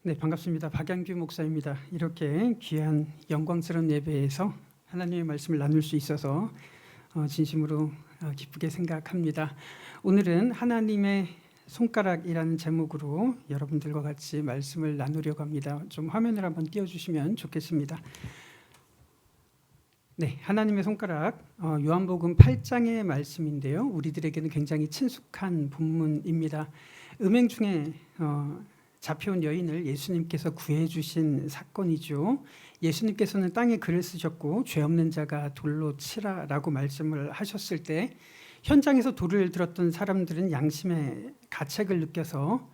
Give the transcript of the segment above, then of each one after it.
네, 반갑습니다. 박양규 목사입니다. 이렇게 귀한 영광스러운 예배에서 하나님의 말씀을 나눌 수 있어서 진심으로 기쁘게 생각합니다. 오늘은 하나님의 손가락이라는 제목으로 여러분들과 같이 말씀을 나누려고 합니다. 좀 화면을 한번 띄워주시면 좋겠습니다. 네, 하나님의 손가락, 요한복음 8장의 말씀인데요. 우리들에게는 굉장히 친숙한 본문입니다. 음행 중에 잡혀온 여인을 예수님께서 구해주신 사건이죠. 예수님께서는 땅에 글을 쓰셨고 죄 없는 자가 돌로 치라라고 말씀을 하셨을 때 현장에서 돌을 들었던 사람들은 양심의 가책을 느껴서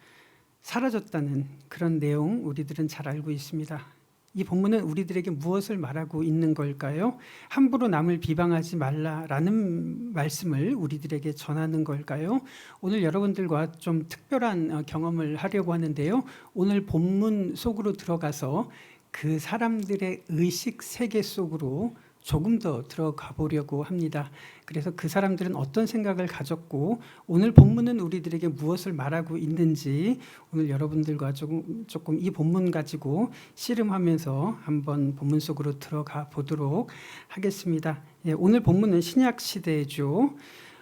사라졌다는 그런 내용 우리들은 잘 알고 있습니다. 이 본문은 우리들에게 무엇을 말하고 있는 걸까요? 함부로 남을 비방하지 말라라는 말씀을 우리들에게 전하는 걸까요? 오늘 여러분들과 좀 특별한 경험을 하려고 하는데요. 오늘 본문 속으로 들어가서 그 사람들의 의식 세계 속으로 조금 더 들어가 보려고 합니다. 그래서 그 사람들은 어떤 생각을 가졌고 오늘 본문은 우리들에게 무엇을 말하고 있는지 오늘 여러분들과 조금 이 본문 가지고 씨름하면서 한번 본문 속으로 들어가 보도록 하겠습니다. 오늘 본문은 신약 시대죠.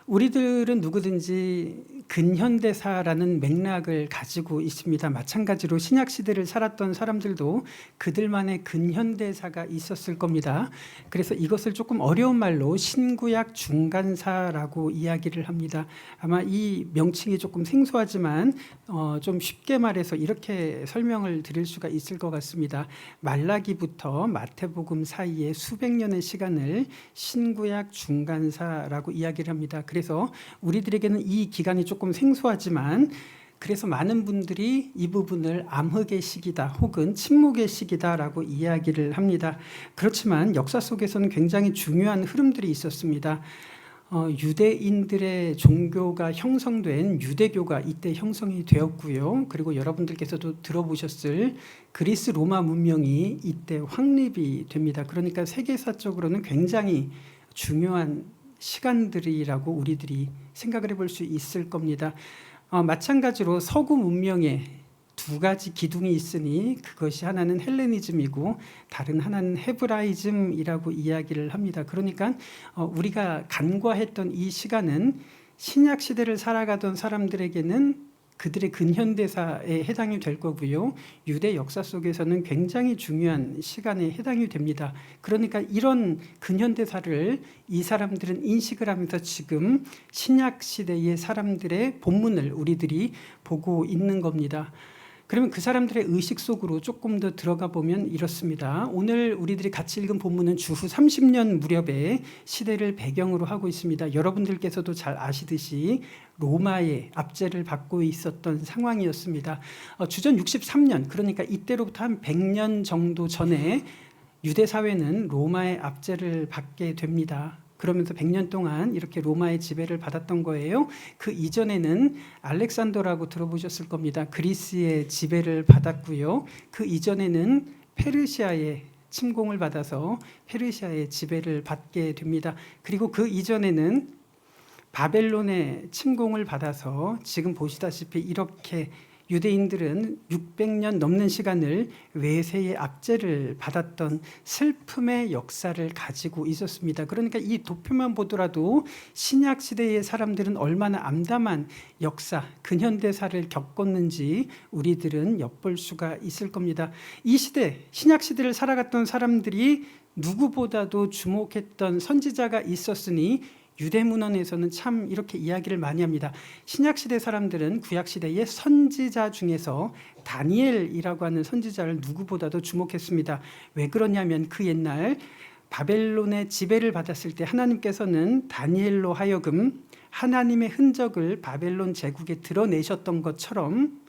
우리들은 누구든지 근현대사라는 맥락을 가지고 있습니다. 마찬가지로 신약 시대를 살았던 사람들도 그들만의 근현대사가 있었을 겁니다. 그래서 이것을 조금 어려운 말로 신구약 중간사라고 이야기를 합니다. 아마 이 명칭이 조금 생소하지만 좀 쉽게 말해서 이렇게 설명을 드릴 수가 있을 것 같습니다. 말라기부터 마태복음 사이에 수백 년의 시간을 신구약 중간사라고 이야기를 합니다. 그래서 우리들에게는 이 기간이 조금 생소하지만 그래서 많은 분들이 이 부분을 암흑의 시기다 혹은 침묵의 시기다라고 이야기를 합니다. 그렇지만 역사 속에서는 굉장히 중요한 흐름들이 있었습니다. 유대인들의 종교가 형성된 유대교가 이때 형성이 되었고요. 그리고 여러분들께서도 들어보셨을 그리스 로마 문명이 이때 확립이 됩니다. 그러니까 세계사적으로는 굉장히 중요한 시간들이라고 우리들이 생각을 해볼 수 있을 겁니다. 마찬가지로 서구 문명에 두 가지 기둥이 있으니 그것이 하나는 헬레니즘이고 다른 하나는 헤브라이즘이라고 이야기를 합니다. 그러니까 우리가 간과했던 이 시간은 신약 시대를 살아가던 사람들에게는 그들의 근현대사에 해당이 될 거고요. 유대 역사 속에서는 굉장히 중요한 시간에 해당이 됩니다. 그러니까 이런 근현대사를 이 사람들은 인식을 하면서 지금 신약 시대의 사람들의 본문을 우리들이 보고 있는 겁니다. 그러면 그 사람들의 의식 속으로 조금 더 들어가 보면 이렇습니다. 오늘 우리들이 같이 읽은 본문은 주후 30년 무렵의 시대를 배경으로 하고 있습니다. 여러분들께서도 잘 아시듯이 로마의 압제를 받고 있었던 상황이었습니다. 주전 63년, 그러니까 이때로부터 한 100년 정도 전에 유대 사회는 로마의 압제를 받게 됩니다. 그러면서 100년 동안 이렇게 로마의 지배를 받았던 거예요. 그 이전에는 알렉산더라고 들어보셨을 겁니다. 그리스의 지배를 받았고요. 그 이전에는 페르시아의 침공을 받아서 페르시아의 지배를 받게 됩니다. 그리고 그 이전에는 바벨론의 침공을 받아서 지금 보시다시피 이렇게 유대인들은 600년 넘는 시간을 외세의 압제를 받았던 슬픔의 역사를 가지고 있었습니다. 그러니까 이 도표만 보더라도 신약 시대의 사람들은 얼마나 암담한 역사, 근현대사를 겪었는지 우리들은 엿볼 수가 있을 겁니다. 이 시대, 신약 시대를 살아갔던 사람들이 누구보다도 주목했던 선지자가 있었으니 유대문헌에서는 참 이렇게 이야기를 많이 합니다. 신약시대 사람들은 구약시대의 선지자 중에서 다니엘이라고 하는 선지자를 누구보다도 주목했습니다. 왜 그러냐면 그 옛날 바벨론의 지배를 받았을 때 하나님께서는 다니엘로 하여금 하나님의 흔적을 바벨론 제국에 드러내셨던 것처럼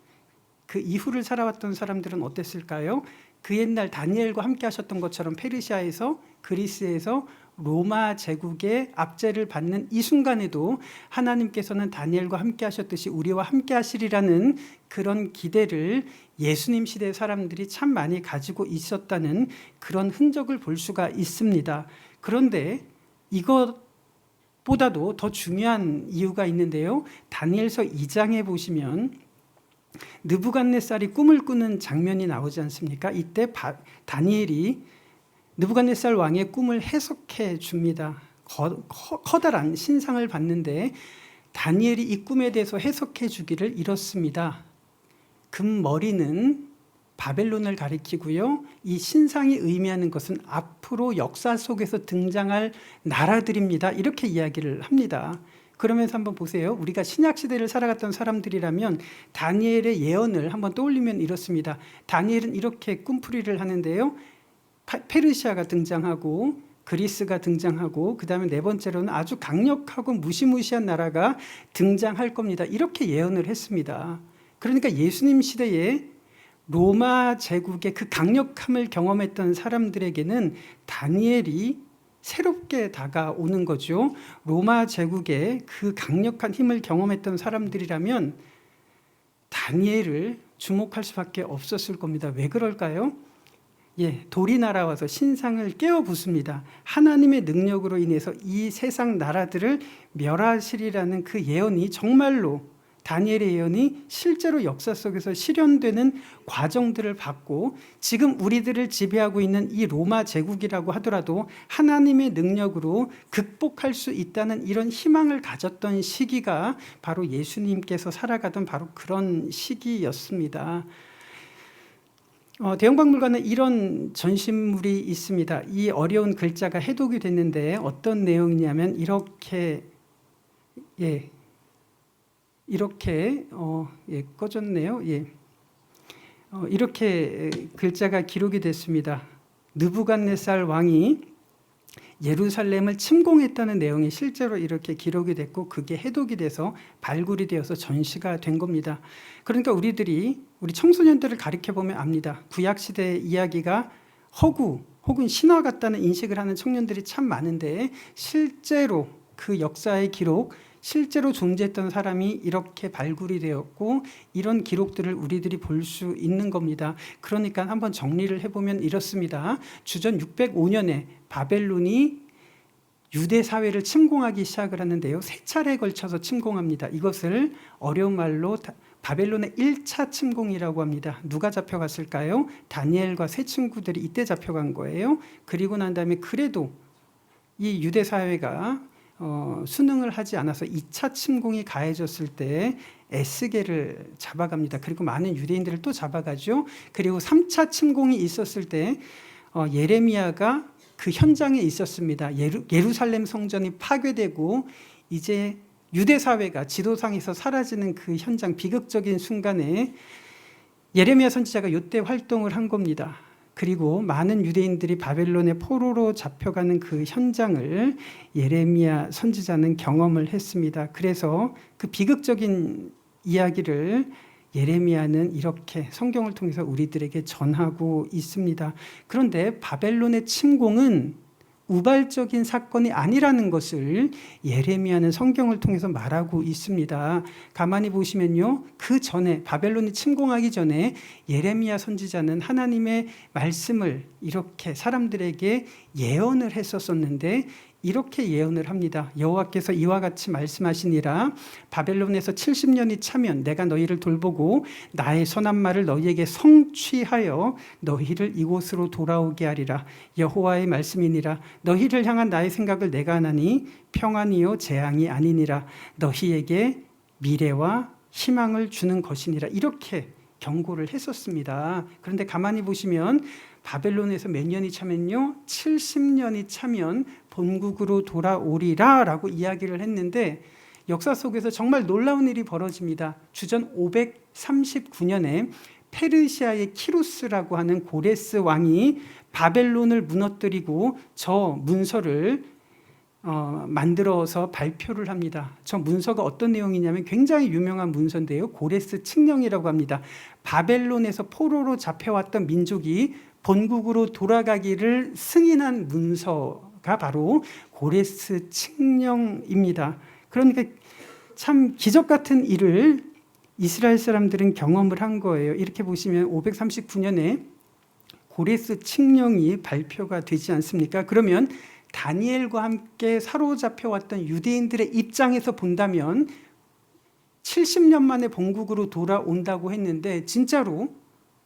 그 이후를 살아왔던 사람들은 어땠을까요? 그 옛날 다니엘과 함께 하셨던 것처럼 페르시아에서 그리스에서 로마 제국의 압제를 받는 이 순간에도 하나님께서는 다니엘과 함께 하셨듯이 우리와 함께 하시리라는 그런 기대를 예수님 시대 사람들이 참 많이 가지고 있었다는 그런 흔적을 볼 수가 있습니다. 그런데 이것보다도 더 중요한 이유가 있는데요. 다니엘서 2장에 보시면 느부갓네살이 꿈을 꾸는 장면이 나오지 않습니까? 이때 다니엘이 느부갓네살 왕의 꿈을 해석해 줍니다. 커다란 신상을 봤는데 다니엘이 이 꿈에 대해서 해석해 주기를 이렇습니다. 금머리는 바벨론을 가리키고요. 이 신상이 의미하는 것은 앞으로 역사 속에서 등장할 나라들입니다. 이렇게 이야기를 합니다. 그러면서 한번 보세요. 우리가 신약시대를 살아갔던 사람들이라면 다니엘의 예언을 한번 떠올리면 이렇습니다. 다니엘은 이렇게 꿈풀이를 하는데요. 페르시아가 등장하고 그리스가 등장하고 그 다음에 네 번째로는 아주 강력하고 무시무시한 나라가 등장할 겁니다. 이렇게 예언을 했습니다. 그러니까 예수님 시대에 로마 제국의 그 강력함을 경험했던 사람들에게는 다니엘이 새롭게 다가오는 거죠. 로마 제국의 그 강력한 힘을 경험했던 사람들이라면 다니엘을 주목할 수밖에 없었을 겁니다. 왜 그럴까요? 돌이 날아와서 신상을 깨어 부숩니다. 하나님의 능력으로 인해서 이 세상 나라들을 멸하시리라는 그 예언이 정말로 다니엘의 예언이 실제로 역사 속에서 실현되는 과정들을 봤고 지금 우리들을 지배하고 있는 이 로마 제국이라고 하더라도 하나님의 능력으로 극복할 수 있다는 이런 희망을 가졌던 시기가 바로 예수님께서 살아가던 바로 그런 시기였습니다. 대형박물관에 이런 전시물이 있습니다. 이 어려운 글자가 해독이 됐는데 어떤 내용이냐면 이렇게 꺼졌네요. 이렇게 글자가 기록이 됐습니다. 느부갓네살 왕이 예루살렘을 침공했다는 내용이 실제로 이렇게 기록이 됐고 그게 해독이 돼서 발굴이 되어서 전시가 된 겁니다. 그러니까 우리 청소년들을 가리켜보면 압니다. 구약시대 이야기가 허구 혹은 신화 같다는 인식을 하는 청년들이 참 많은데 실제로 그 역사의 기록 실제로 존재했던 사람이 이렇게 발굴이 되었고 이런 기록들을 우리들이 볼 수 있는 겁니다. 그러니까 한번 정리를 해보면 이렇습니다. 주전 605년에 바벨론이 유대 사회를 침공하기 시작을 하는데요. 세 차례에 걸쳐서 침공합니다. 이것을 어려운 말로 바벨론의 1차 침공이라고 합니다. 누가 잡혀갔을까요? 다니엘과 세 친구들이 이때 잡혀간 거예요. 그리고 난 다음에 그래도 이 유대 사회가 순응을 하지 않아서 2차 침공이 가해졌을 때 에스겔을 잡아갑니다. 그리고 많은 유대인들을 또 잡아가죠. 그리고 3차 침공이 있었을 때 예레미야가 그 현장에 있었습니다. 예루살렘 성전이 파괴되고 이제 유대 사회가 지도상에서 사라지는 그 현장, 비극적인 순간에 예레미야 선지자가 이때 활동을 한 겁니다. 그리고 많은 유대인들이 바벨론의 포로로 잡혀가는 그 현장을 예레미야 선지자는 경험을 했습니다. 그래서 그 비극적인 이야기를 예레미야는 이렇게 성경을 통해서 우리들에게 전하고 있습니다. 그런데 바벨론의 침공은 우발적인 사건이 아니라는 것을 예레미야는 성경을 통해서 말하고 있습니다. 가만히 보시면요. 그 전에 바벨론이 침공하기 전에 예레미야 선지자는 하나님의 말씀을 이렇게 사람들에게 예언을 했었는데 이렇게 예언을 합니다. 여호와께서 이와 같이 말씀하시니라. 바벨론에서 70년이 차면 내가 너희를 돌보고 나의 선한 말을 너희에게 성취하여 너희를 이곳으로 돌아오게 하리라. 여호와의 말씀이니라. 너희를 향한 나의 생각을 내가 하나니 평안이요 재앙이 아니니라. 너희에게 미래와 희망을 주는 것이니라. 이렇게 경고를 했었습니다. 그런데 가만히 보시면 바벨론에서 몇 년이 차면요 70년이 차면 본국으로 돌아오리라 라고 이야기를 했는데 역사 속에서 정말 놀라운 일이 벌어집니다. 주전 539년에 페르시아의 키루스라고 하는 고레스 왕이 바벨론을 무너뜨리고 저 문서를 만들어서 발표를 합니다. 저 문서가 어떤 내용이냐면 굉장히 유명한 문서인데요. 고레스 칙령이라고 합니다. 바벨론에서 포로로 잡혀왔던 민족이 본국으로 돌아가기를 승인한 문서가 바로 고레스 칙령입니다. 그러니까 참 기적 같은 일을 이스라엘 사람들은 경험을 한 거예요. 이렇게 보시면 539년에 고레스 칙령이 발표가 되지 않습니까? 그러면 다니엘과 함께 사로잡혀왔던 유대인들의 입장에서 본다면 70년 만에 본국으로 돌아온다고 했는데 진짜로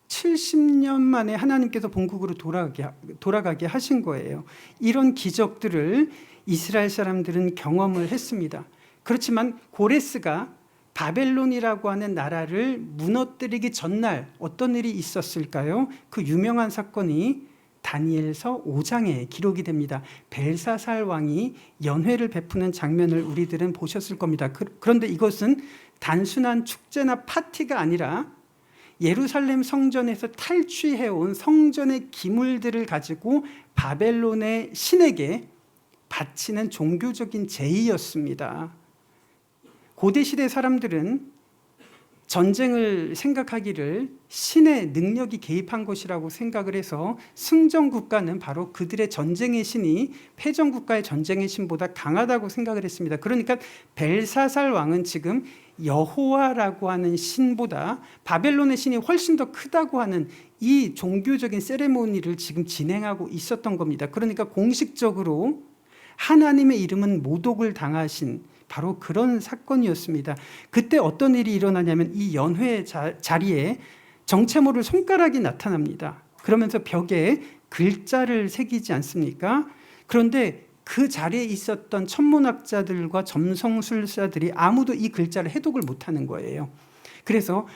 70년 만에 하나님께서 본국으로 돌아가게 하신 거예요. 이런 기적들을 이스라엘 사람들은 경험을 했습니다. 그렇지만 고레스가 바벨론이라고 하는 나라를 무너뜨리기 전날 어떤 일이 있었을까요? 그 유명한 사건이 다니엘서 5장에 기록이 됩니다. 벨사살 왕이 연회를 베푸는 장면을 우리들은 보셨을 겁니다. 그런데 이것은 단순한 축제나 파티가 아니라 예루살렘 성전에서 탈취해온 성전의 기물들을 가지고 바벨론의 신에게 바치는 종교적인 제의였습니다. 고대시대 사람들은 전쟁을 생각하기를 신의 능력이 개입한 것이라고 생각을 해서 승전국가는 바로 그들의 전쟁의 신이 패전국가의 전쟁의 신보다 강하다고 생각을 했습니다. 그러니까 벨사살 왕은 지금 여호와라고 하는 신보다 바벨론의 신이 훨씬 더 크다고 하는 이 종교적인 세레모니를 지금 진행하고 있었던 겁니다. 그러니까 공식적으로 하나님의 이름은 모독을 당하신 바로 그런 사건이었습니다. 그때 어떤 일이 일어나냐면 이 연회 자리에 정체 모를 손가락이 나타납니다. 그러면서 벽에 글자를 새기지 않습니까? 그런데 그 자리에 있었던 천문학자들과 점성술사들이 아무도 이 글자를 해독을 못하는 거예요. 그래서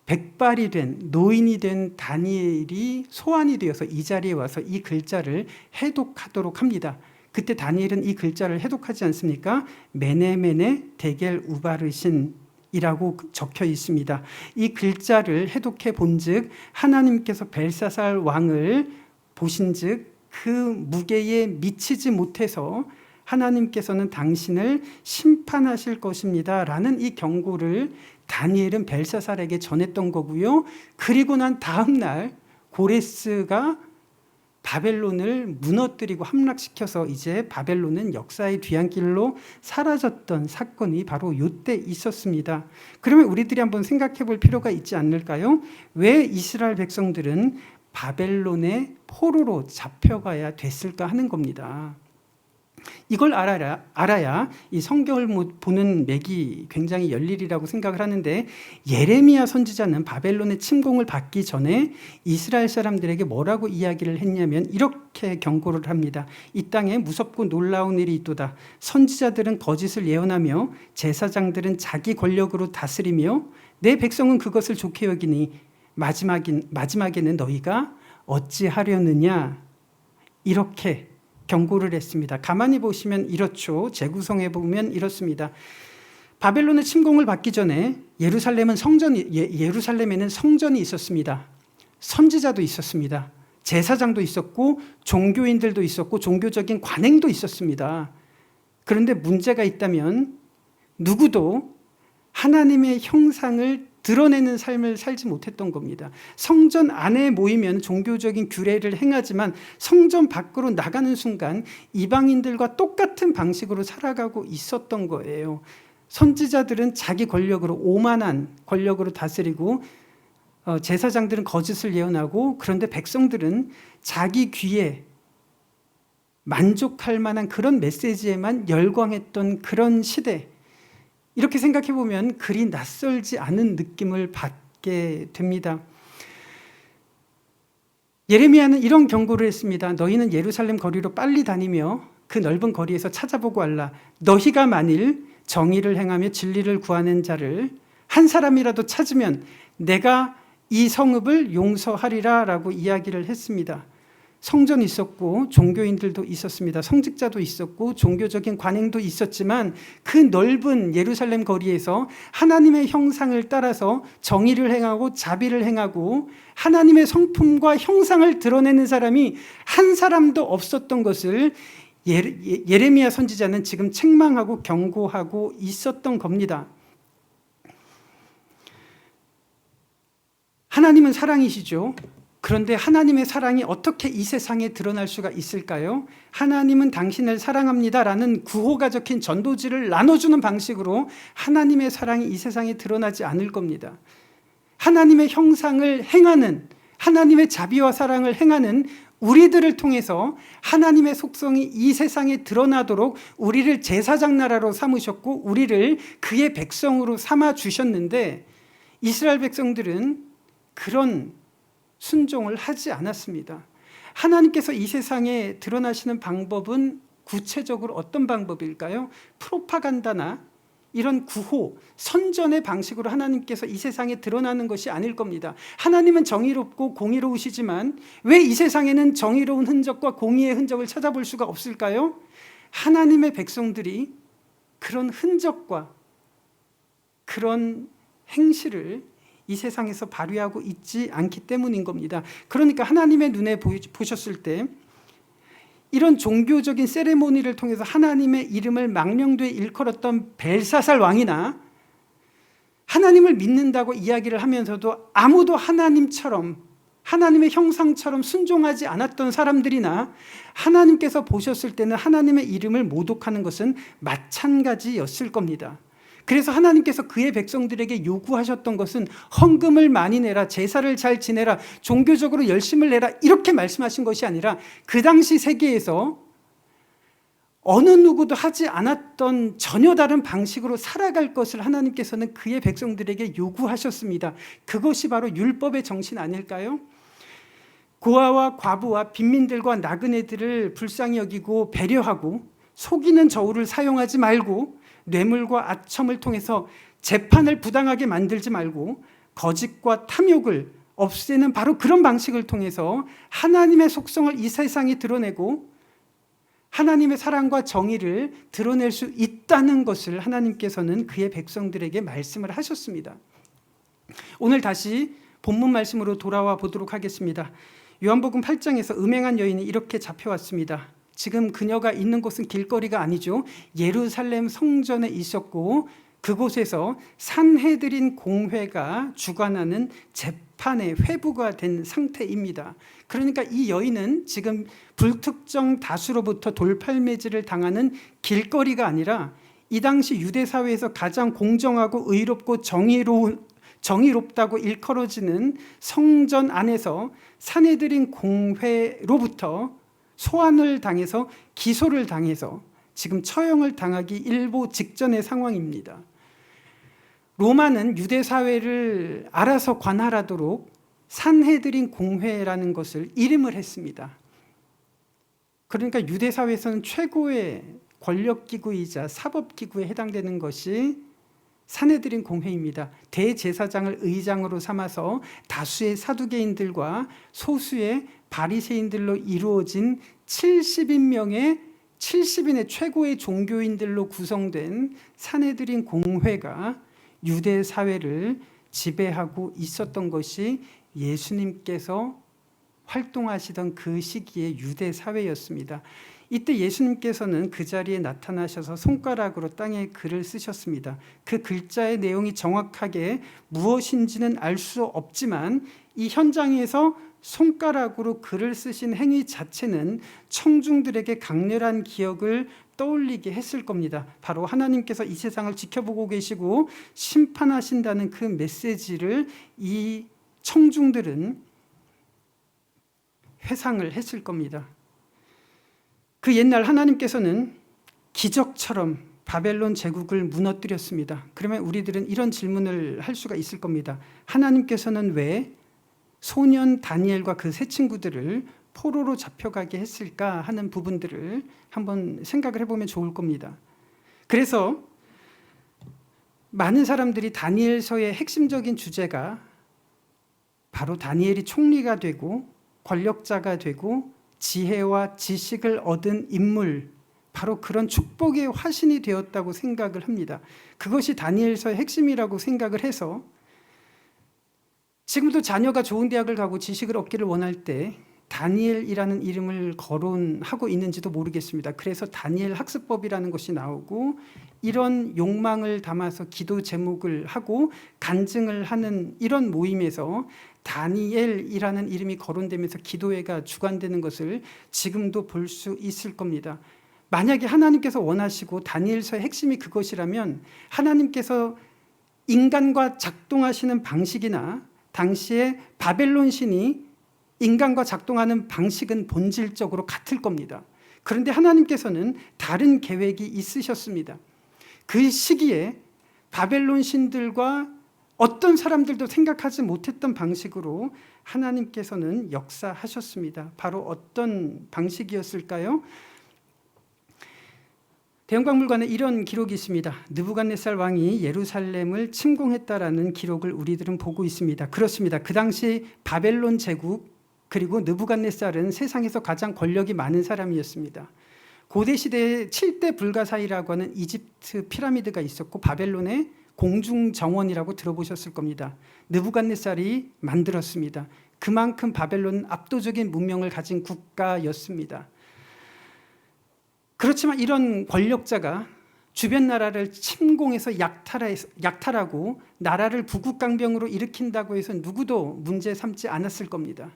백발이 된 노인이 된 다니엘이 소환이 되어서 이 자리에 와서 이 글자를 해독하도록 합니다. 그때 다니엘은 이 글자를 해독하지 않습니까? 메네메네 데겔 우바르신이라고 적혀 있습니다. 이 글자를 해독해 본즉 하나님께서 벨사살 왕을 보신즉 그 무게에 미치지 못해서 하나님께서는 당신을 심판하실 것입니다 라는 이 경고를 다니엘은 벨사살에게 전했던 거고요. 그리고 난 다음 날 고레스가 바벨론을 무너뜨리고 함락시켜서 이제 바벨론은 역사의 뒤안길로 사라졌던 사건이 바로 이때 있었습니다. 그러면 우리들이 한번 생각해 볼 필요가 있지 않을까요? 왜 이스라엘 백성들은 바벨론의 포로로 잡혀가야 됐을까 하는 겁니다. 이걸 알아야 이 성경을 보는 맥이 굉장히 열리리라고 생각을 하는데, 예레미야 선지자는 바벨론의 침공을 받기 전에 이스라엘 사람들에게 뭐라고 이야기를 했냐면 이렇게 경고를 합니다. 이 땅에 무섭고 놀라운 일이 있도다. 선지자들은 거짓을 예언하며 제사장들은 자기 권력으로 다스리며 내 백성은 그것을 좋게 여기니 마지막에는 너희가 어찌하려느냐, 이렇게 경고를 했습니다. 가만히 보시면 이렇죠. 재구성해 보면 이렇습니다. 바벨론의 침공을 받기 전에 예루살렘에는 성전이 있었습니다. 선지자도 있었습니다. 제사장도 있었고 종교인들도 있었고 종교적인 관행도 있었습니다. 그런데 문제가 있다면 누구도 하나님의 형상을 드러내는 삶을 살지 못했던 겁니다. 성전 안에 모이면 종교적인 규례를 행하지만 성전 밖으로 나가는 순간 이방인들과 똑같은 방식으로 살아가고 있었던 거예요. 선지자들은 자기 권력으로, 오만한 권력으로 다스리고 제사장들은 거짓을 예언하고, 그런데 백성들은 자기 귀에 만족할 만한 그런 메시지에만 열광했던 그런 시대, 이렇게 생각해 보면 그리 낯설지 않은 느낌을 받게 됩니다. 예레미야는 이런 경고를 했습니다. 너희는 예루살렘 거리로 빨리 다니며 그 넓은 거리에서 찾아보고 알라. 너희가 만일 정의를 행하며 진리를 구하는 자를 한 사람이라도 찾으면 내가 이 성읍을 용서하리라 라고 이야기를 했습니다. 성전이 있었고 종교인들도 있었습니다. 성직자도 있었고 종교적인 관행도 있었지만 그 넓은 예루살렘 거리에서 하나님의 형상을 따라서 정의를 행하고 자비를 행하고 하나님의 성품과 형상을 드러내는 사람이 한 사람도 없었던 것을 예레미야 선지자는 지금 책망하고 경고하고 있었던 겁니다. 하나님은 사랑이시죠. 그런데 하나님의 사랑이 어떻게 이 세상에 드러날 수가 있을까요? 하나님은 당신을 사랑합니다라는 구호가 적힌 전도지를 나눠주는 방식으로 하나님의 사랑이 이 세상에 드러나지 않을 겁니다. 하나님의 형상을 행하는, 하나님의 자비와 사랑을 행하는 우리들을 통해서 하나님의 속성이 이 세상에 드러나도록 우리를 제사장 나라로 삼으셨고 우리를 그의 백성으로 삼아 주셨는데 이스라엘 백성들은 그런 순종을 하지 않았습니다. 하나님께서 이 세상에 드러나시는 방법은 구체적으로 어떤 방법일까요? 프로파간다나 이런 구호, 선전의 방식으로 하나님께서 이 세상에 드러나는 것이 아닐 겁니다. 하나님은 정의롭고 공의로우시지만 왜 이 세상에는 정의로운 흔적과 공의의 흔적을 찾아볼 수가 없을까요? 하나님의 백성들이 그런 흔적과 그런 행실을 이 세상에서 발휘하고 있지 않기 때문인 겁니다. 그러니까 하나님의 눈에 보셨을 때 이런 종교적인 세레모니를 통해서 하나님의 이름을 망령되이 일컬었던 벨사살 왕이나 하나님을 믿는다고 이야기를 하면서도 아무도 하나님처럼 하나님의 형상처럼 순종하지 않았던 사람들이나 하나님께서 보셨을 때는 하나님의 이름을 모독하는 것은 마찬가지였을 겁니다. 그래서 하나님께서 그의 백성들에게 요구하셨던 것은 헌금을 많이 내라, 제사를 잘 지내라, 종교적으로 열심을 내라 이렇게 말씀하신 것이 아니라 그 당시 세계에서 어느 누구도 하지 않았던 전혀 다른 방식으로 살아갈 것을 하나님께서는 그의 백성들에게 요구하셨습니다. 그것이 바로 율법의 정신 아닐까요? 고아와 과부와 빈민들과 나그네들을 불쌍히 여기고 배려하고 속이는 저울을 사용하지 말고 뇌물과 아첨을 통해서 재판을 부당하게 만들지 말고 거짓과 탐욕을 없애는 바로 그런 방식을 통해서 하나님의 속성을 이 세상에 드러내고 하나님의 사랑과 정의를 드러낼 수 있다는 것을 하나님께서는 그의 백성들에게 말씀을 하셨습니다. 오늘 다시 본문 말씀으로 돌아와 보도록 하겠습니다. 요한복음 8장에서 음행한 여인이 이렇게 잡혀왔습니다. 지금 그녀가 있는 곳은 길거리가 아니죠. 예루살렘 성전에 있었고 그곳에서 산헤드린 공회가 주관하는 재판의 회부가 된 상태입니다. 그러니까 이 여인은 지금 불특정 다수로부터 돌팔매질을 당하는 길거리가 아니라 이 당시 유대 사회에서 가장 공정하고 의롭고 정의롭다고 일컬어지는 성전 안에서 산헤드린 공회로부터 소환을 당해서 기소를 당해서 지금 처형을 당하기 일보 직전의 상황입니다. 로마는 유대 사회를 알아서 관할하도록 산헤드린 공회라는 것을 이름을 했습니다. 그러니까 유대 사회에서는 최고의 권력기구이자 사법기구에 해당되는 것이 산헤드린 공회입니다. 대제사장을 의장으로 삼아서 다수의 사두개인들과 소수의 바리새인들로 이루어진 70인의 최고의 종교인들로 구성된 산헤드린 공회가 유대 사회를 지배하고 있었던 것이 예수님께서 활동하시던 그 시기의 유대 사회였습니다. 이때 예수님께서는 그 자리에 나타나셔서 손가락으로 땅에 글을 쓰셨습니다. 그 글자의 내용이 정확하게 무엇인지는 알 수 없지만 이 현장에서 손가락으로 글을 쓰신 행위 자체는 청중들에게 강렬한 기억을 떠올리게 했을 겁니다. 바로 하나님께서 이 세상을 지켜보고 계시고 심판하신다는 그 메시지를 이 청중들은 회상을 했을 겁니다. 그 옛날 하나님께서는 기적처럼 바벨론 제국을 무너뜨렸습니다. 그러면 우리들은 이런 질문을 할 수가 있을 겁니다. 하나님께서는 왜 소년 다니엘과 그 세 친구들을 포로로 잡혀가게 했을까 하는 부분들을 한번 생각을 해보면 좋을 겁니다. 그래서 많은 사람들이 다니엘서의 핵심적인 주제가 바로 다니엘이 총리가 되고 권력자가 되고 지혜와 지식을 얻은 인물, 바로 그런 축복의 화신이 되었다고 생각을 합니다. 그것이 다니엘서의 핵심이라고 생각을 해서 지금도 자녀가 좋은 대학을 가고 지식을 얻기를 원할 때 다니엘이라는 이름을 거론하고 있는지도 모르겠습니다. 그래서 다니엘 학습법이라는 것이 나오고 이런 욕망을 담아서 기도 제목을 하고 간증을 하는 이런 모임에서 다니엘이라는 이름이 거론되면서 기도회가 주관되는 것을 지금도 볼 수 있을 겁니다. 만약에 하나님께서 원하시고 다니엘서의 핵심이 그것이라면 하나님께서 인간과 작동하시는 방식이나 당시에 바벨론 신이 인간과 작동하는 방식은 본질적으로 같을 겁니다. 그런데 하나님께서는 다른 계획이 있으셨습니다. 그 시기에 바벨론 신들과 어떤 사람들도 생각하지 못했던 방식으로 하나님께서는 역사하셨습니다. 바로 어떤 방식이었을까요? 대형박물관에 이런 기록이 있습니다. 느부갓네살 왕이 예루살렘을 침공했다라는 기록을 우리들은 보고 있습니다. 그렇습니다. 그 당시 바벨론 제국 그리고 느부갓네살은 세상에서 가장 권력이 많은 사람이었습니다. 고대 시대에 7대 불가사의라고 하는 이집트 피라미드가 있었고 바벨론의 공중정원이라고 들어보셨을 겁니다. 느부갓네살이 만들었습니다. 그만큼 바벨론은 압도적인 문명을 가진 국가였습니다. 그렇지만 이런 권력자가 주변 나라를 침공해서 약탈하고 나라를 부국강병으로 일으킨다고 해서 누구도 문제 삼지 않았을 겁니다.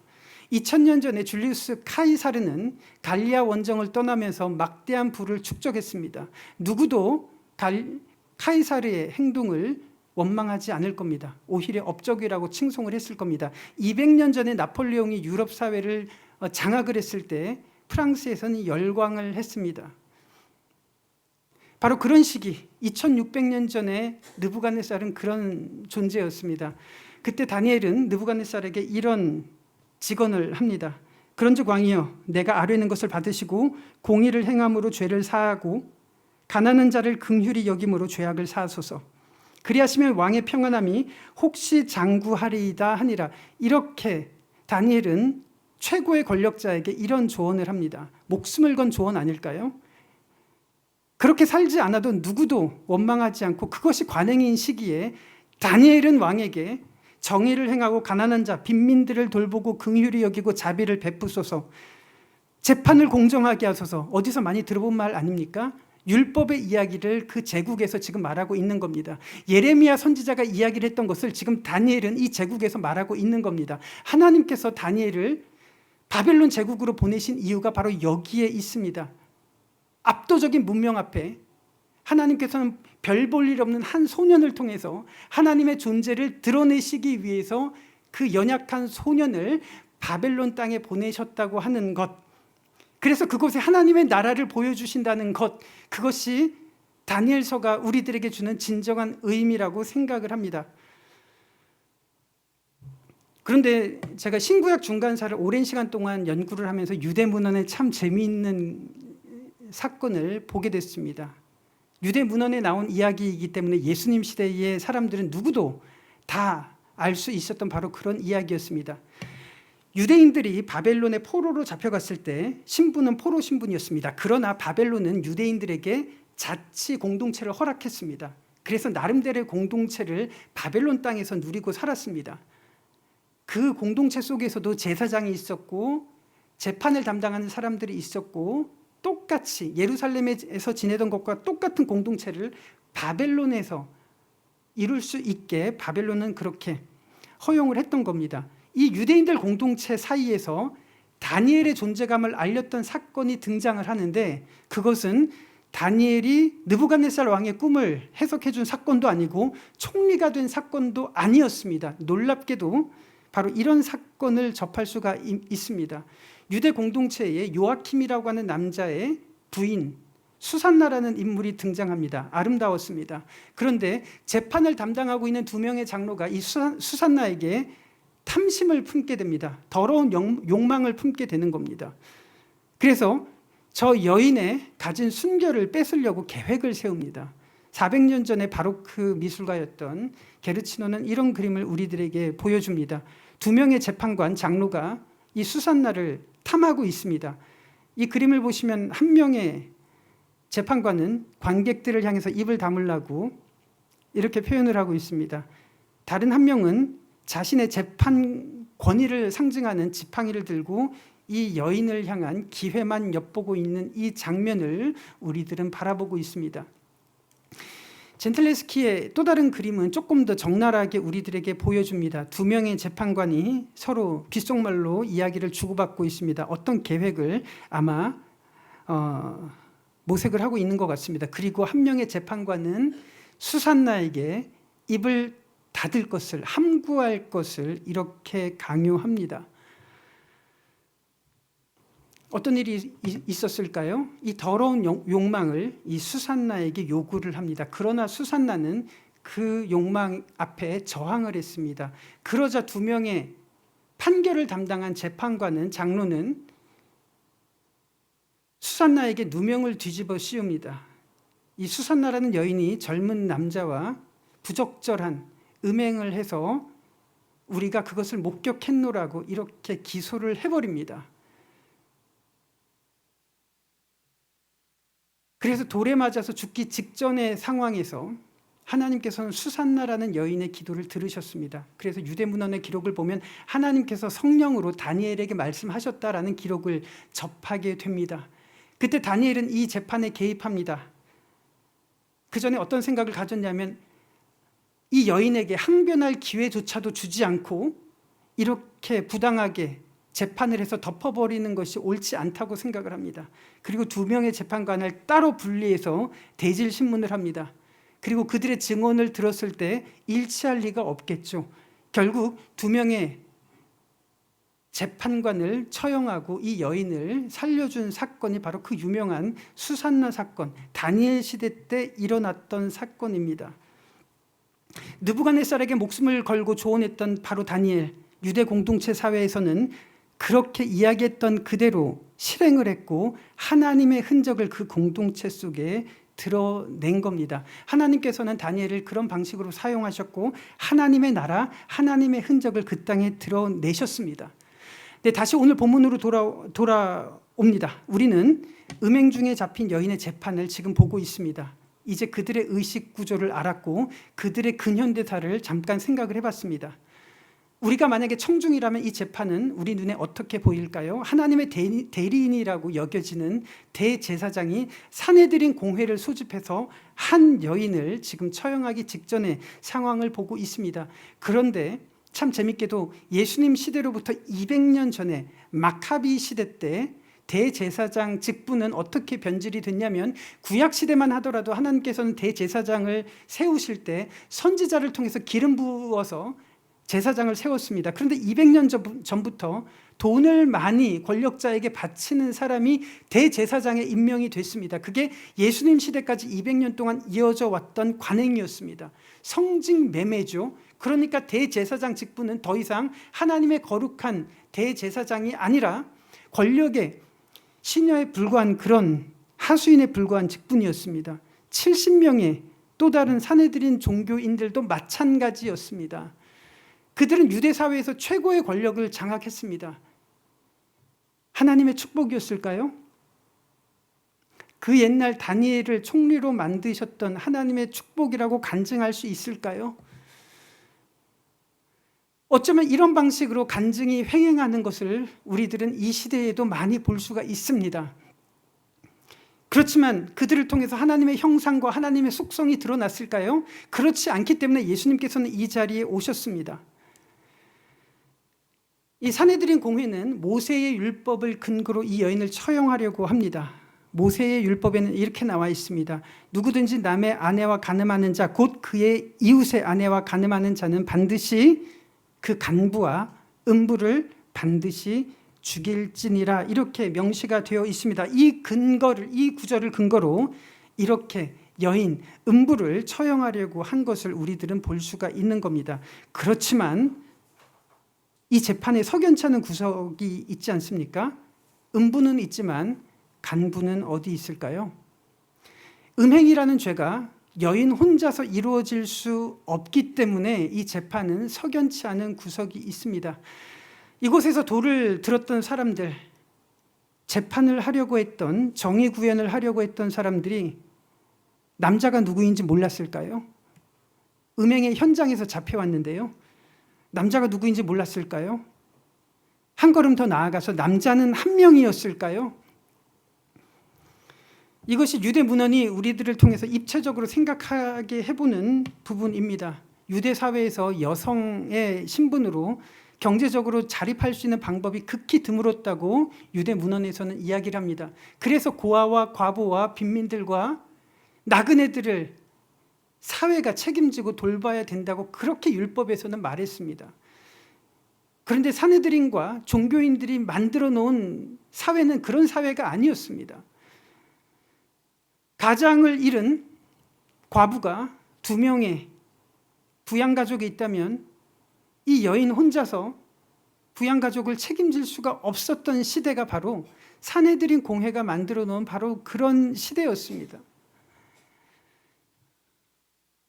2000년 전에 줄리우스 카이사르는 갈리아 원정을 떠나면서 막대한 부를 축적했습니다. 누구도 카이사르의 행동을 원망하지 않을 겁니다. 오히려 업적이라고 칭송을 했을 겁니다. 200년 전에 나폴레옹이 유럽 사회를 장악을 했을 때 프랑스에서는 열광을 했습니다. 바로 그런 시기 2600년 전에 느부갓네살은 그런 존재였습니다. 그때 다니엘은 느부갓네살에게 이런 직언을 합니다. 그런즉 왕이여 내가 아뢰는 것을 받으시고 공의를 행함으로 죄를 사하고 가난한 자를 긍휼히 여김으로 죄악을 사하소서. 그리하시면 왕의 평안함이 혹시 장구하리이다 하니라. 이렇게 다니엘은 최고의 권력자에게 이런 조언을 합니다. 목숨을 건 조언 아닐까요? 그렇게 살지 않아도 누구도 원망하지 않고 그것이 관행인 시기에 다니엘은 왕에게 정의를 행하고 가난한 자, 빈민들을 돌보고 긍휼히 여기고 자비를 베푸소서. 재판을 공정하게 하소서. 어디서 많이 들어본 말 아닙니까? 율법의 이야기를 그 제국에서 지금 말하고 있는 겁니다. 예레미야 선지자가 이야기를 했던 것을 지금 다니엘은 이 제국에서 말하고 있는 겁니다. 하나님께서 다니엘을 바벨론 제국으로 보내신 이유가 바로 여기에 있습니다. 압도적인 문명 앞에 하나님께서는 별 볼 일 없는 한 소년을 통해서 하나님의 존재를 드러내시기 위해서 그 연약한 소년을 바벨론 땅에 보내셨다고 하는 것, 그래서 그곳에 하나님의 나라를 보여주신다는 것, 그것이 다니엘서가 우리들에게 주는 진정한 의미라고 생각을 합니다. 그런데 제가 신구약 중간사를 오랜 시간 동안 연구를 하면서 유대문헌에 참 재미있는 사건을 보게 됐습니다. 유대문헌에 나온 이야기이기 때문에 예수님 시대의 사람들은 누구도 다 알 수 있었던 바로 그런 이야기였습니다. 유대인들이 바벨론의 포로로 잡혀갔을 때 신분은 포로 신분이었습니다. 그러나 바벨론은 유대인들에게 자치 공동체를 허락했습니다. 그래서 나름대로의 공동체를 바벨론 땅에서 누리고 살았습니다. 그 공동체 속에서도 제사장이 있었고 재판을 담당하는 사람들이 있었고 똑같이 예루살렘에서 지내던 것과 똑같은 공동체를 바벨론에서 이룰 수 있게 바벨론은 그렇게 허용을 했던 겁니다. 이 유대인들 공동체 사이에서 다니엘의 존재감을 알렸던 사건이 등장을 하는데 그것은 다니엘이 느부갓네살 왕의 꿈을 해석해 준 사건도 아니고 총리가 된 사건도 아니었습니다. 놀랍게도 바로 이런 사건을 접할 수가 있습니다. 유대 공동체에 요아킴이라고 하는 남자의 부인 수산나라는 인물이 등장합니다. 아름다웠습니다. 그런데 재판을 담당하고 있는 두 명의 장로가 이 수산나에게 탐심을 품게 됩니다. 더러운 욕망을 품게 되는 겁니다. 그래서 저 여인의 가진 순결을 뺏으려고 계획을 세웁니다. 400년 전에 바로크 미술가였던 게르치노는 이런 그림을 우리들에게 보여줍니다. 두 명의 재판관 장로가 이 수산나를 탐하고 있습니다. 이 그림을 보시면 한 명의 재판관은 관객들을 향해서 입을 다물라고 이렇게 표현을 하고 있습니다. 다른 한 명은 자신의 재판 권위를 상징하는 지팡이를 들고 이 여인을 향한 기회만 엿보고 있는 이 장면을 우리들은 바라보고 있습니다. 젠틀레스키의 또 다른 그림은 조금 더 적나라하게 우리들에게 보여줍니다. 두 명의 재판관이 서로 귓속말로 이야기를 주고받고 있습니다. 어떤 계획을 아마 모색을 하고 있는 것 같습니다. 그리고 한 명의 재판관은 수산나에게 입을 닫을 것을, 함구할 것을 이렇게 강요합니다. 어떤 일이 있었을까요? 이 더러운 욕망을 이 수산나에게 요구를 합니다. 그러나 수산나는 그 욕망 앞에 저항을 했습니다. 그러자 두 명의 판결을 담당한 재판관은 장로는 수산나에게 누명을 뒤집어 씌웁니다. 이 수산나라는 여인이 젊은 남자와 부적절한 음행을 해서 우리가 그것을 목격했노라고 이렇게 기소를 해버립니다. 그래서 돌에 맞아서 죽기 직전의 상황에서 하나님께서는 수산나라는 여인의 기도를 들으셨습니다. 그래서 유대문헌의 기록을 보면 하나님께서 성령으로 다니엘에게 말씀하셨다라는 기록을 접하게 됩니다. 그때 다니엘은 이 재판에 개입합니다. 그 전에 어떤 생각을 가졌냐면 이 여인에게 항변할 기회조차도 주지 않고 이렇게 부당하게 재판을 해서 덮어버리는 것이 옳지 않다고 생각을 합니다. 그리고 두 명의 재판관을 따로 분리해서 대질 신문을 합니다. 그리고 그들의 증언을 들었을 때 일치할 리가 없겠죠. 결국 두 명의 재판관을 처형하고 이 여인을 살려준 사건이 바로 그 유명한 수산나 사건, 다니엘 시대 때 일어났던 사건입니다. 느부갓네살에게 목숨을 걸고 조언했던 바로 다니엘, 유대 공동체 사회에서는 그렇게 이야기했던 그대로 실행을 했고 하나님의 흔적을 그 공동체 속에 드러낸 겁니다. 하나님께서는 다니엘을 그런 방식으로 사용하셨고 하나님의 나라, 하나님의 흔적을 그 땅에 드러내셨습니다. 네, 다시 오늘 본문으로 돌아옵니다. 우리는 음행 중에 잡힌 여인의 재판을 지금 보고 있습니다. 이제 그들의 의식 구조를 알았고 그들의 근현대사를 잠깐 생각을 해봤습니다. 우리가 만약에 청중이라면 이 재판은 우리 눈에 어떻게 보일까요? 하나님의 대리인이라고 여겨지는 대제사장이 산헤드린 공회를 소집해서 한 여인을 지금 처형하기 직전의 상황을 보고 있습니다. 그런데 참 재밌게도 예수님 시대로부터 200년 전에 마카비 시대 때 대제사장 직분은 어떻게 변질이 됐냐면 구약 시대만 하더라도 하나님께서는 대제사장을 세우실 때 선지자를 통해서 기름 부어서 제사장을 세웠습니다. 그런데 200년 전부터 돈을 많이 권력자에게 바치는 사람이 대제사장에 임명이 됐습니다. 그게 예수님 시대까지 200년 동안 이어져 왔던 관행이었습니다. 성직 매매죠. 그러니까 대제사장 직분은 더 이상 하나님의 거룩한 대제사장이 아니라 권력의 시녀에 불과한 그런 하수인에 불과한 직분이었습니다. 70명의 또 다른 산헤드린 종교인들도 마찬가지였습니다. 그들은 유대 사회에서 최고의 권력을 장악했습니다. 하나님의 축복이었을까요? 그 옛날 다니엘을 총리로 만드셨던 하나님의 축복이라고 간증할 수 있을까요? 어쩌면 이런 방식으로 간증이 횡행하는 것을 우리들은 이 시대에도 많이 볼 수가 있습니다. 그렇지만 그들을 통해서 하나님의 형상과 하나님의 속성이 드러났을까요? 그렇지 않기 때문에 예수님께서는 이 자리에 오셨습니다. 이 산헤드린 공회는 모세의 율법을 근거로 이 여인을 처형하려고 합니다. 모세의 율법에는 이렇게 나와 있습니다. 누구든지 남의 아내와 간음하는 자, 곧 그의 이웃의 아내와 간음하는 자는 반드시 그 간부와 음부를 반드시 죽일지니라, 이렇게 명시가 되어 있습니다. 이 구절을 근거로 이렇게 여인, 음부를 처형하려고 한 것을 우리들은 볼 수가 있는 겁니다. 그렇지만 이 재판에 석연치 않은 구석이 있지 않습니까? 음부는 있지만 간부는 어디 있을까요? 음행이라는 죄가 여인 혼자서 이루어질 수 없기 때문에 이 재판은 석연치 않은 구석이 있습니다. 이곳에서 돌을 들었던 사람들, 재판을 하려고 했던, 정의 구현을 하려고 했던 사람들이 남자가 누구인지 몰랐을까요? 음행의 현장에서 잡혀왔는데요. 남자가 누구인지 몰랐을까요? 한 걸음 더 나아가서 남자는 한 명이었을까요? 이것이 유대 문헌이 우리들을 통해서 입체적으로 생각하게 해보는 부분입니다. 유대 사회에서 여성의 신분으로 경제적으로 자립할 수 있는 방법이 극히 드물었다고 유대 문헌에서는 이야기를 합니다. 그래서 고아와 과부와 빈민들과 나그네들을 사회가 책임지고 돌봐야 된다고 그렇게 율법에서는 말했습니다. 그런데 산헤드린과 종교인들이 만들어 놓은 사회는 그런 사회가 아니었습니다. 가장을 잃은 과부가 2명의 부양가족이 있다면 이 여인 혼자서 부양가족을 책임질 수가 없었던 시대가 바로 산헤드린 공회가 만들어 놓은 바로 그런 시대였습니다.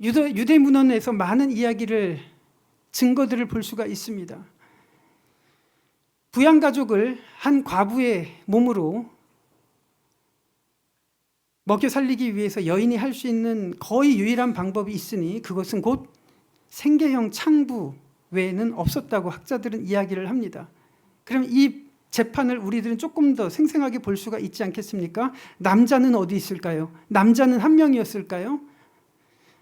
유대 문헌에서 많은 이야기를, 증거들을 볼 수가 있습니다. 부양가족을 한 과부의 몸으로 먹여 살리기 위해서 여인이 할 수 있는 거의 유일한 방법이 있으니 그것은 곧 생계형 창부 외에는 없었다고 학자들은 이야기를 합니다. 그럼 이 재판을 우리들은 조금 더 생생하게 볼 수가 있지 않겠습니까? 남자는 어디 있을까요? 남자는 한 명이었을까요?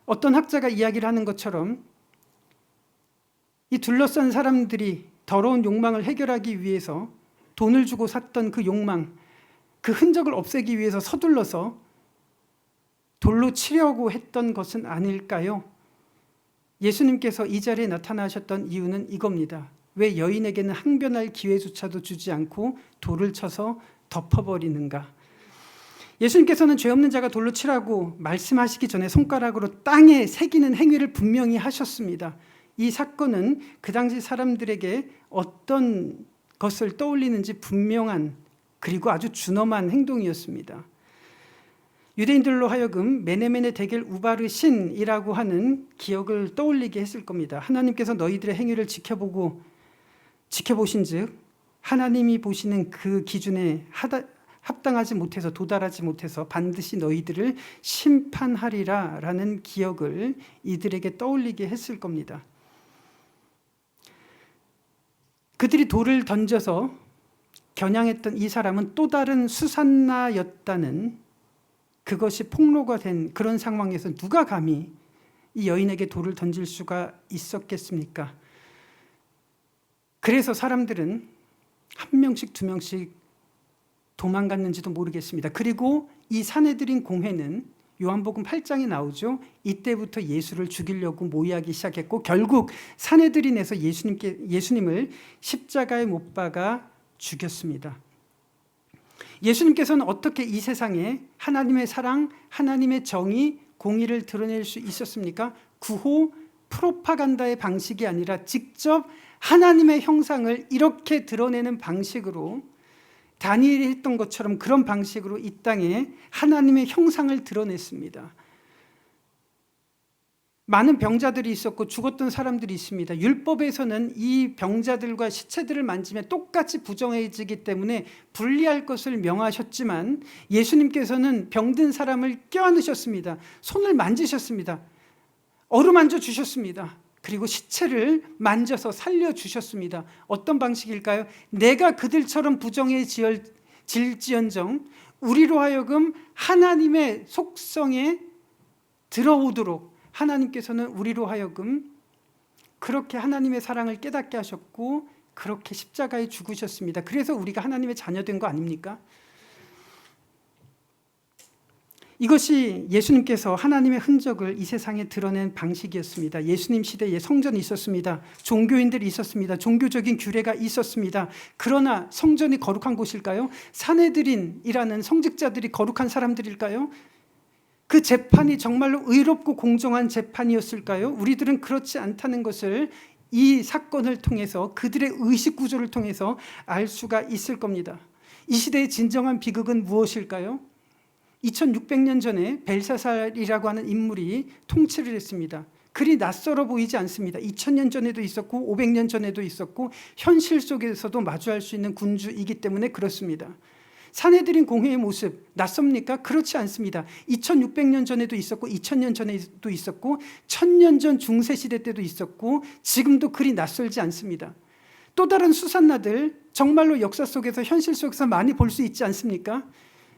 어떤 학자가 이야기를 하는 것처럼 이 둘러싼 사람들이 더러운 욕망을 해결하기 위해서 돈을 주고 샀던 그 욕망, 그 흔적을 없애기 위해서 서둘러서 돌로 치려고 했던 것은 아닐까요? 예수님께서 이 자리에 나타나셨던 이유는 이겁니다. 왜 여인에게는 항변할 기회조차도 주지 않고 돌을 쳐서 덮어버리는가? 예수님께서는 죄 없는 자가 돌로 치라고 말씀하시기 전에 손가락으로 땅에 새기는 행위를 분명히 하셨습니다. 이 사건은 그 당시 사람들에게 어떤 것을 떠올리는지 분명한, 그리고 아주 준엄한 행동이었습니다. 유대인들로 하여금 메네메네 데겔 우바르신이라고 하는 기억을 떠올리게 했을 겁니다. 하나님께서 너희들의 행위를 지켜보신즉 하나님이 보시는 그 기준에 합당하지 못해서, 도달하지 못해서 반드시 너희들을 심판하리라 라는 기억을 이들에게 떠올리게 했을 겁니다. 그들이 돌을 던져서 겨냥했던 이 사람은 또 다른 수산나였다는, 그것이 폭로가 된 그런 상황에서 누가 감히 이 여인에게 돌을 던질 수가 있었겠습니까? 그래서 사람들은 1명씩 2명씩 도망갔는지도 모르겠습니다. 그리고 이 산헤드린 공회는 요한복음 8장에 나오죠. 이때부터 예수를 죽이려고 모의하기 시작했고 결국 산헤드린에서 예수님을 십자가에 못 박아 죽였습니다. 예수님께서는 어떻게 이 세상에 하나님의 사랑, 하나님의 정의, 공의를 드러낼 수 있었습니까? 구호, 프로파간다의 방식이 아니라 직접 하나님의 형상을 이렇게 드러내는 방식으로, 다니엘이 했던 것처럼 그런 방식으로 이 땅에 하나님의 형상을 드러냈습니다. 많은 병자들이 있었고 죽었던 사람들이 있습니다. 율법에서는 이 병자들과 시체들을 만지면 똑같이 부정해지기 때문에 분리할 것을 명하셨지만 예수님께서는 병든 사람을 껴안으셨습니다. 손을 만지셨습니다. 어루만져 주셨습니다. 그리고 시체를 만져서 살려주셨습니다. 어떤 방식일까요? 내가 그들처럼 부정해질지언정 우리로 하여금 하나님의 속성에 들어오도록 하나님께서는 우리로 하여금 그렇게 하나님의 사랑을 깨닫게 하셨고 그렇게 십자가에 죽으셨습니다. 그래서 우리가 하나님의 자녀된 거 아닙니까? 이것이 예수님께서 하나님의 흔적을 이 세상에 드러낸 방식이었습니다. 예수님 시대에 성전이 있었습니다. 종교인들이 있었습니다. 종교적인 규례가 있었습니다. 그러나 성전이 거룩한 곳일까요? 산헤드린이라는 성직자들이 거룩한 사람들일까요? 그 재판이 정말로 의롭고 공정한 재판이었을까요? 우리들은 그렇지 않다는 것을 이 사건을 통해서, 그들의 의식 구조를 통해서 알 수가 있을 겁니다. 이 시대의 진정한 비극은 무엇일까요? 2600년 전에 벨사살이라고 하는 인물이 통치를 했습니다. 그리 낯설어 보이지 않습니다. 2000년 전에도 있었고 500년 전에도 있었고 현실 속에서도 마주할 수 있는 군주이기 때문에 그렇습니다. 산헤드린 공회의 모습 낯섭니까? 그렇지 않습니다. 2600년 전에도 있었고 2000년 전에도 있었고 1000년 전 중세시대 때도 있었고 지금도 그리 낯설지 않습니다. 또 다른 수산나들 정말로 역사 속에서 현실 속에서 많이 볼 수 있지 않습니까?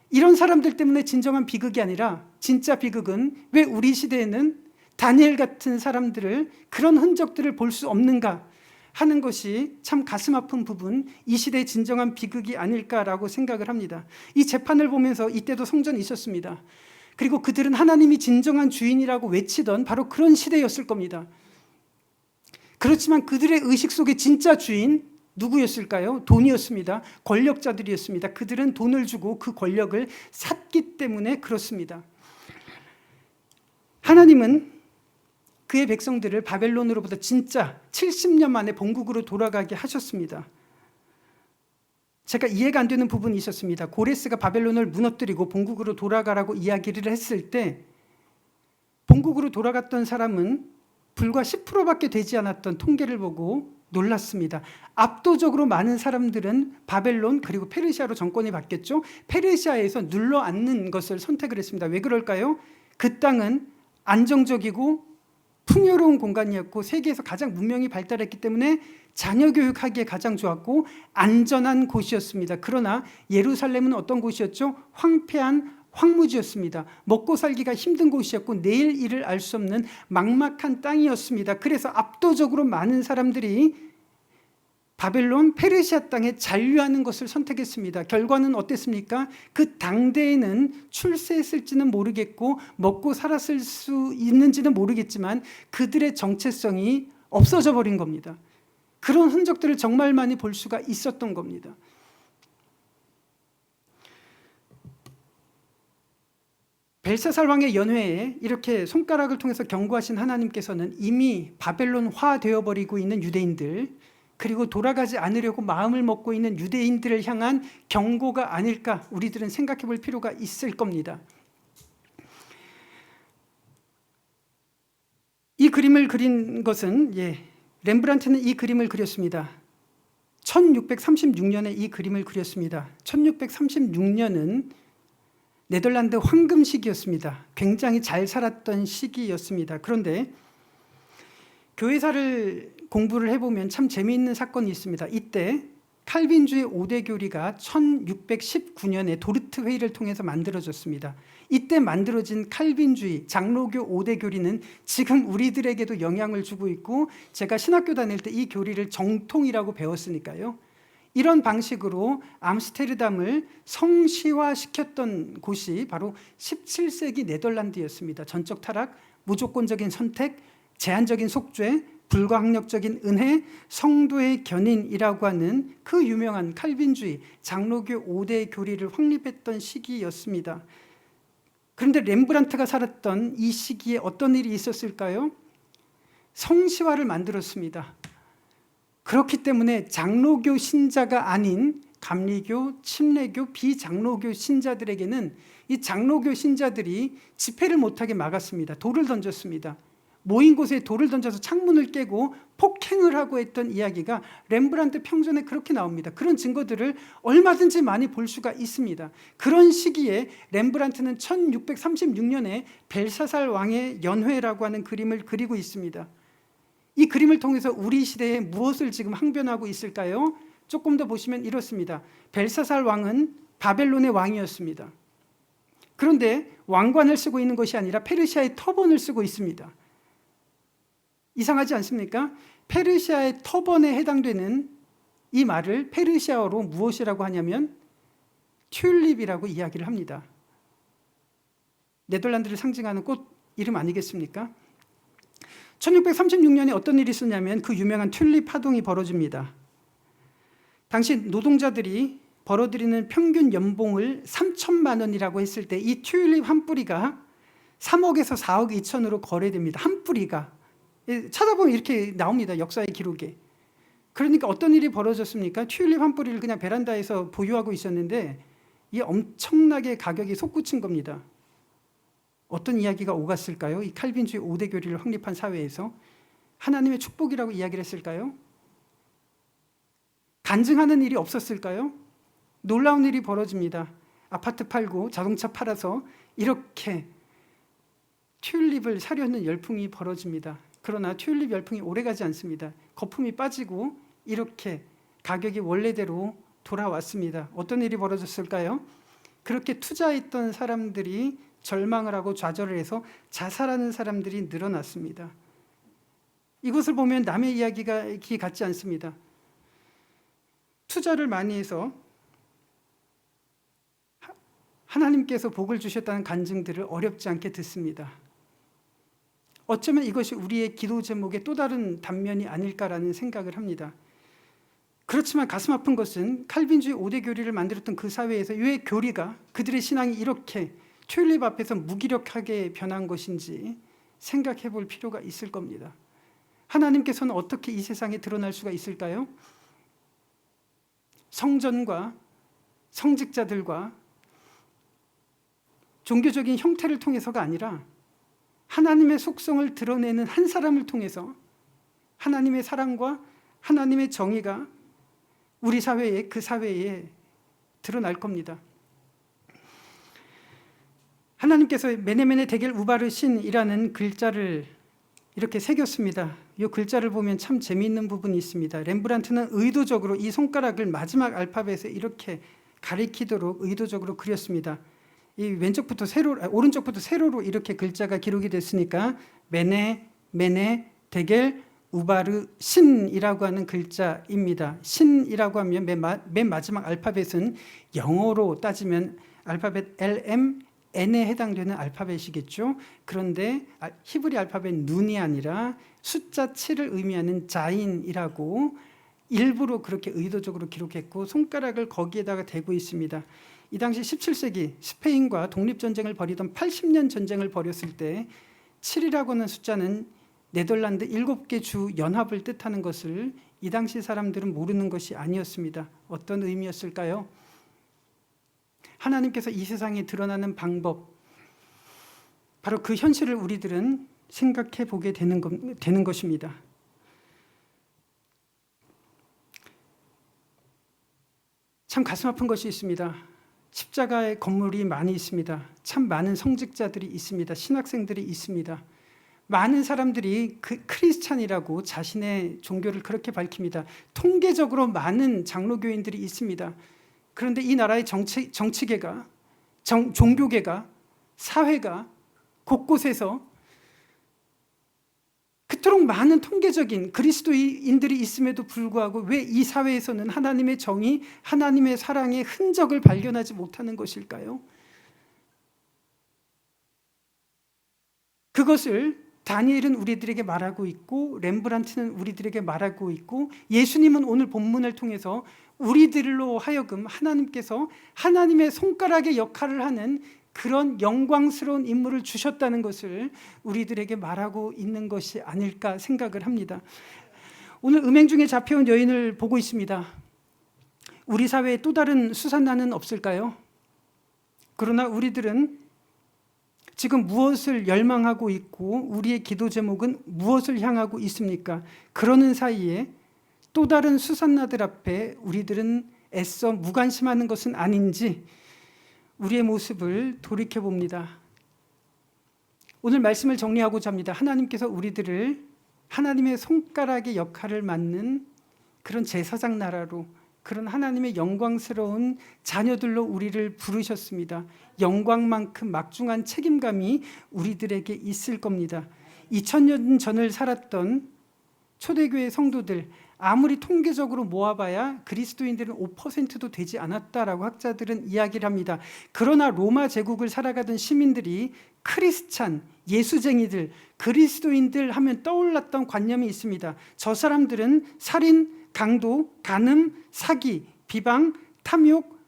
이런 사람들 때문에 진정한 비극이 아니라 진짜 비극은 왜 우리 시대에는 다니엘 같은 사람들을, 그런 흔적들을 볼 수 없는가 하는 것이 참 가슴 아픈 부분, 이 시대의 진정한 비극이 아닐까라고 생각을 합니다. 이 재판을 보면서 이때도 성전이 있었습니다. 그리고 그들은 하나님이 진정한 주인이라고 외치던 바로 그런 시대였을 겁니다. 그렇지만 그들의 의식 속에 진짜 주인, 누구였을까요? 돈이었습니다. 권력자들이었습니다. 그들은 돈을 주고 그 권력을 샀기 때문에 그렇습니다. 하나님은 그의 백성들을 바벨론으로부터 진짜 70년 만에 본국으로 돌아가게 하셨습니다. 제가 이해가 안 되는 부분이 있었습니다. 고레스가 바벨론을 무너뜨리고 본국으로 돌아가라고 이야기를 했을 때 본국으로 돌아갔던 사람은 불과 10%밖에 되지 않았던 통계를 보고 놀랐습니다. 압도적으로 많은 사람들은 바벨론 그리고 페르시아로 정권이 바뀌었죠. 페르시아에서 눌러 앉는 것을 선택을 했습니다. 왜 그럴까요? 그 땅은 안정적이고 풍요로운 공간이었고 세계에서 가장 문명이 발달했기 때문에 자녀 교육하기에 가장 좋았고 안전한 곳이었습니다. 그러나 예루살렘은 어떤 곳이었죠? 황폐한 황무지였습니다. 먹고 살기가 힘든 곳이었고 내일 일을 알 수 없는 막막한 땅이었습니다. 그래서 압도적으로 많은 사람들이 바벨론 페르시아 땅에 잔류하는 것을 선택했습니다. 결과는 어땠습니까? 그 당대에는 출세했을지는 모르겠고 먹고 살았을 수 있는지는 모르겠지만 그들의 정체성이 없어져 버린 겁니다. 그런 흔적들을 정말 많이 볼 수가 있었던 겁니다. 벨사살 왕의 연회에 이렇게 손가락을 통해서 경고하신 하나님께서는 이미 바벨론화 되어버리고 있는 유대인들 그리고 돌아가지 않으려고 마음을 먹고 있는 유대인들을 향한 경고가 아닐까 우리들은 생각해 볼 필요가 있을 겁니다. 이 그림을 그린 것은 렘브란트는 이 그림을 그렸습니다. 1636년에 이 그림을 그렸습니다. 1636년은 네덜란드 황금 시기였습니다. 굉장히 잘 살았던 시기였습니다. 그런데 교회사를 공부를 해보면 참 재미있는 사건이 있습니다. 이때 칼빈주의 5대 교리가 1619년에 도르트 회의를 통해서 만들어졌습니다. 이때 만들어진 칼빈주의 장로교 5대 교리는 지금 우리들에게도 영향을 주고 있고 제가 신학교 다닐 때 이 교리를 정통이라고 배웠으니까요. 이런 방식으로 암스테르담을 성시화시켰던 곳이 바로 17세기 네덜란드였습니다. 전적 타락, 무조건적인 선택, 제한적인 속죄, 불가항력적인 은혜, 성도의 견인이라고 하는 그 유명한 칼빈주의 장로교 5대 교리를 확립했던 시기였습니다. 그런데 렘브란트가 살았던 이 시기에 어떤 일이 있었을까요? 성시화를 만들었습니다. 그렇기 때문에 장로교 신자가 아닌 감리교, 침례교, 비장로교 신자들에게는 이 장로교 신자들이 집회를 못하게 막았습니다. 돌을 던졌습니다. 모인 곳에 돌을 던져서 창문을 깨고 폭행을 하고 했던 이야기가 렘브란트 평전에 그렇게 나옵니다. 그런 증거들을 얼마든지 많이 볼 수가 있습니다. 그런 시기에 렘브란트는 1636년에 벨사살 왕의 연회라고 하는 그림을 그리고 있습니다. 이 그림을 통해서 우리 시대에 무엇을 지금 항변하고 있을까요? 조금 더 보시면 이렇습니다. 벨사살 왕은 바벨론의 왕이었습니다. 그런데 왕관을 쓰고 있는 것이 아니라 페르시아의 터번을 쓰고 있습니다. 이상하지 않습니까? 페르시아의 터번에 해당되는 이 말을 페르시아어로 무엇이라고 하냐면 튤립이라고 이야기를 합니다. 네덜란드를 상징하는 꽃 이름 아니겠습니까? 1636년에 어떤 일이 있었냐면 그 유명한 튤립 파동이 벌어집니다. 당시 노동자들이 벌어들이는 평균 연봉을 3천만 원이라고 했을 때 이 튤립 한 뿌리가 3억에서 4억 2천으로 거래됩니다. 한 뿌리가. 찾아보면 이렇게 나옵니다. 역사의 기록에. 그러니까 어떤 일이 벌어졌습니까? 튤립 한 뿌리를 그냥 베란다에서 보유하고 있었는데 이게 엄청나게 가격이 솟구친 겁니다. 어떤 이야기가 오갔을까요? 이 칼빈주의 5대 교리를 확립한 사회에서 하나님의 축복이라고 이야기를 했을까요? 간증하는 일이 없었을까요? 놀라운 일이 벌어집니다. 아파트 팔고 자동차 팔아서 이렇게 튤립을 사려는 열풍이 벌어집니다. 그러나 튤립 열풍이 오래가지 않습니다. 거품이 빠지고 이렇게 가격이 원래대로 돌아왔습니다. 어떤 일이 벌어졌을까요? 그렇게 투자했던 사람들이 절망을 하고 좌절을 해서 자살하는 사람들이 늘어났습니다. 이것을 보면 남의 이야기가 같지 않습니다. 투자를 많이 해서 하나님께서 복을 주셨다는 간증들을 어렵지 않게 듣습니다. 어쩌면 이것이 우리의 기도 제목의 또 다른 단면이 아닐까라는 생각을 합니다. 그렇지만 가슴 아픈 것은 칼빈주의 5대 교리를 만들었던 그 사회에서 왜 교리가 그들의 신앙이 이렇게 튤립 앞에서 무기력하게 변한 것인지 생각해 볼 필요가 있을 겁니다. 하나님께서는 어떻게 이 세상에 드러날 수가 있을까요? 성전과 성직자들과 종교적인 형태를 통해서가 아니라 하나님의 속성을 드러내는 한 사람을 통해서 하나님의 사랑과 하나님의 정의가 우리 사회에, 그 사회에 드러날 겁니다. 하나님께서 메네메네 데겔 우바르신이라는 글자를 이렇게 새겼습니다. 이 글자를 보면 참 재미있는 부분이 있습니다. 렘브란트는 의도적으로 이 손가락을 마지막 알파벳에 이렇게 가리키도록 의도적으로 그렸습니다. 이 왼쪽부터 세로, 오른쪽부터 세로로 이렇게 글자가 기록이 됐으니까 메네 데겔 우바르 신이라고 하는 글자입니다. 신이라고 하면 맨 마지막 알파벳은 영어로 따지면 알파벳 LM N에 해당되는 알파벳이겠죠. 그런데 히브리 알파벳 눈이 아니라 숫자 7을 의미하는 자인이라고 일부러 그렇게 의도적으로 기록했고 손가락을 거기에다가 대고 있습니다. 이 당시 17세기 스페인과 독립전쟁을 벌이던 80년 전쟁을 벌였을 때 7이라고 하는 숫자는 네덜란드 7개 주 연합을 뜻하는 것을 이 당시 사람들은 모르는 것이 아니었습니다. 어떤 의미였을까요? 하나님께서 이 세상에 드러나는 방법, 바로 그 현실을 우리들은 생각해 보게 되는 것입니다. 참 가슴 아픈 것이 있습니다. 십자가의 건물이 많이 있습니다. 참 많은 성직자들이 있습니다. 신학생들이 있습니다. 많은 사람들이 크리스찬이라고 자신의 종교를 그렇게 밝힙니다. 통계적으로 많은 장로교인들이 있습니다. 그런데 이 나라의 정치계가, 종교계가, 사회가 곳곳에서 그토록 많은 통계적인 그리스도인들이 있음에도 불구하고 왜 이 사회에서는 하나님의 정의, 하나님의 사랑의 흔적을 발견하지 못하는 것일까요? 그것을 다니엘은 우리들에게 말하고 있고 렘브란트는 우리들에게 말하고 있고 예수님은 오늘 본문을 통해서 우리들로 하여금 하나님께서 하나님의 손가락의 역할을 하는 그런 영광스러운 인물을 주셨다는 것을 우리들에게 말하고 있는 것이 아닐까 생각을 합니다. 오늘 음행 중에 잡혀온 여인을 보고 있습니다. 우리 사회에 또 다른 수산나는 없을까요? 그러나 우리들은 지금 무엇을 열망하고 있고 우리의 기도 제목은 무엇을 향하고 있습니까? 그러는 사이에 또 다른 수산나들 앞에 우리들은 애써 무관심하는 것은 아닌지 우리의 모습을 돌이켜봅니다. 오늘 말씀을 정리하고자 합니다. 하나님께서 우리들을 하나님의 손가락의 역할을 맡는 그런 제사장 나라로, 그런 하나님의 영광스러운 자녀들로 우리를 부르셨습니다. 영광만큼 막중한 책임감이 우리들에게 있을 겁니다. 2000년 전을 살았던 초대교회 성도들, 아무리 통계적으로 모아봐야 그리스도인들은 5%도 되지 않았다라고 학자들은 이야기를 합니다. 그러나 로마 제국을 살아가던 시민들이 크리스찬, 예수쟁이들, 그리스도인들 하면 떠올랐던 관념이 있습니다. 저 사람들은 살인, 강도, 간음, 사기, 비방, 탐욕,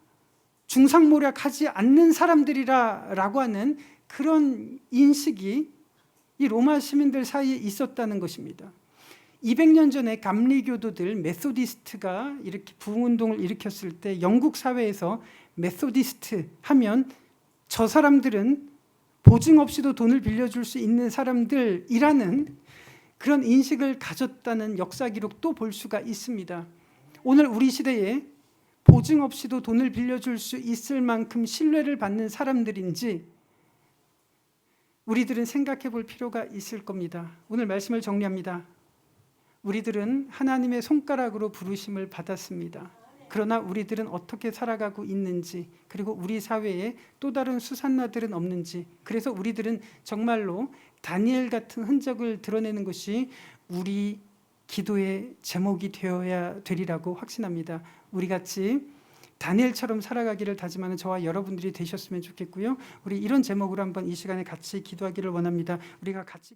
중상모략하지 않는 사람들이라고 하는 그런 인식이 이 로마 시민들 사이에 있었다는 것입니다. 200년 전에 감리교도들 메소디스트가 이렇게 부흥운동을 일으켰을 때 영국 사회에서 메소디스트 하면 저 사람들은 보증 없이도 돈을 빌려줄 수 있는 사람들이라는 그런 인식을 가졌다는 역사 기록도 볼 수가 있습니다. 오늘 우리 시대에 보증 없이도 돈을 빌려줄 수 있을 만큼 신뢰를 받는 사람들인지 우리들은 생각해 볼 필요가 있을 겁니다. 오늘 말씀을 정리합니다. 우리들은 하나님의 손가락으로 부르심을 받았습니다. 그러나 우리들은 어떻게 살아가고 있는지, 그리고 우리 사회에 또 다른 수산나들은 없는지, 그래서 우리들은 정말로 다니엘 같은 흔적을 드러내는 것이 우리 기도의 제목이 되어야 되리라고 확신합니다. 우리 같이 다니엘처럼 살아가기를 다짐하는 저와 여러분들이 되셨으면 좋겠고요. 우리 이런 제목으로 한번 이 시간에 같이 기도하기를 원합니다. 우리가 같이